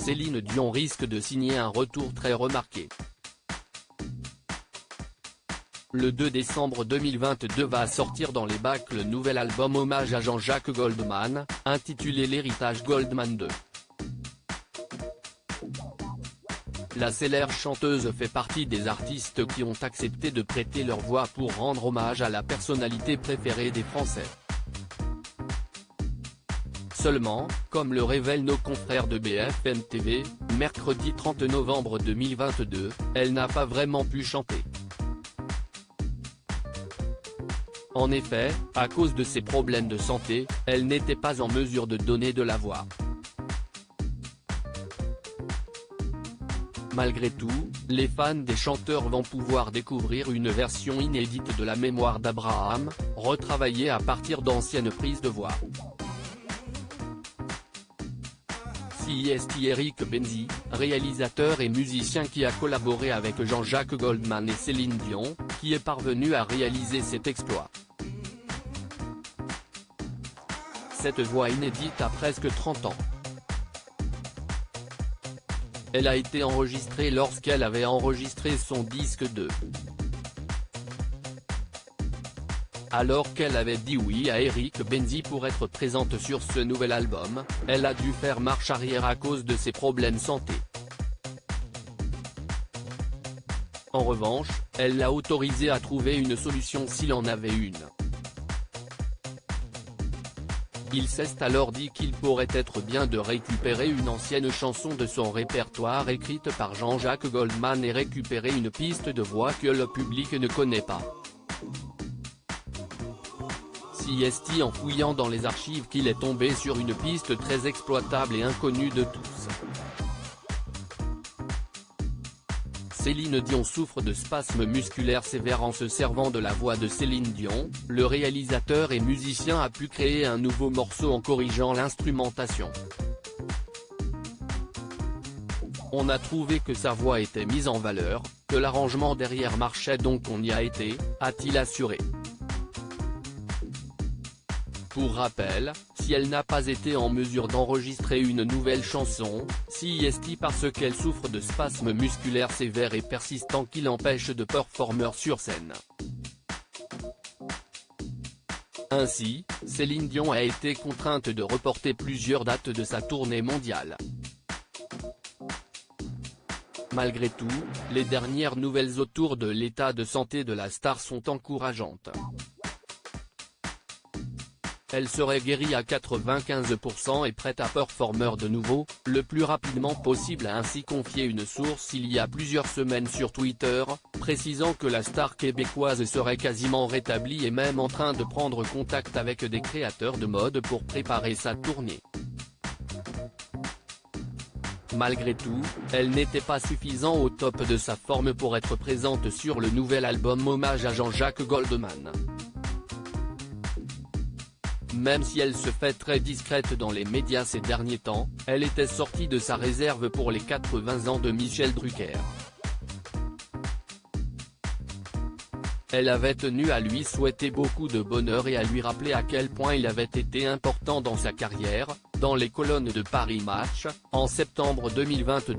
Céline Dion risque de signer un retour très remarqué. Le 2 décembre 2022 va sortir dans les bacs le nouvel album hommage à Jean-Jacques Goldman, intitulé L'héritage Goldman 2. La célèbre chanteuse fait partie des artistes qui ont accepté de prêter leur voix pour rendre hommage à la personnalité préférée des Français. Seulement, comme le révèlent nos confrères de BFM TV, mercredi 30 novembre 2022, elle n'a pas vraiment pu chanter. En effet, à cause de ses problèmes de santé, elle n'était pas en mesure de donner de la voix. Malgré tout, les fans des chanteurs vont pouvoir découvrir une version inédite de la mémoire d'Abraham, retravaillée à partir d'anciennes prises de voix. C'est Eric Benzi, réalisateur et musicien qui a collaboré avec Jean-Jacques Goldman et Céline Dion, qui est parvenu à réaliser cet exploit. Cette voix inédite a presque 30 ans. Elle a été enregistrée lorsqu'elle avait enregistré son disque 2. Alors qu'elle avait dit oui à Eric Benzi pour être présente sur ce nouvel album, elle a dû faire marche arrière à cause de ses problèmes santé. En revanche, elle l'a autorisé à trouver une solution s'il en avait une. Il s'est alors dit qu'il pourrait être bien de récupérer une ancienne chanson de son répertoire écrite par Jean-Jacques Goldman et récupérer une piste de voix que le public ne connaît pas. C'est en fouillant dans les archives qu'il est tombé sur une piste très exploitable et inconnue de tous. Céline Dion souffre de spasmes musculaires sévères. En se servant de la voix de Céline Dion, le réalisateur et musicien a pu créer un nouveau morceau en corrigeant l'instrumentation. On a trouvé que sa voix était mise en valeur, que l'arrangement derrière marchait, donc on y a été, a-t-il assuré. Pour rappel, si elle n'a pas été en mesure d'enregistrer une nouvelle chanson, c'est parce qu'elle souffre de spasmes musculaires sévères et persistants qui l'empêchent de performer sur scène. Ainsi, Céline Dion a été contrainte de reporter plusieurs dates de sa tournée mondiale. Malgré tout, les dernières nouvelles autour de l'état de santé de la star sont encourageantes. Elle serait guérie à 95% et prête à performer de nouveau, le plus rapidement possible, a ainsi confié une source il y a plusieurs semaines sur Twitter, précisant que la star québécoise serait quasiment rétablie et même en train de prendre contact avec des créateurs de mode pour préparer sa tournée. Malgré tout, elle n'était pas suffisante au top de sa forme pour être présente sur le nouvel album hommage à Jean-Jacques Goldman. Même si elle se fait très discrète dans les médias ces derniers temps, elle était sortie de sa réserve pour les 80 ans de Michel Drucker. Elle avait tenu à lui souhaiter beaucoup de bonheur et à lui rappeler à quel point il avait été important dans sa carrière, dans les colonnes de Paris Match, en septembre 2022.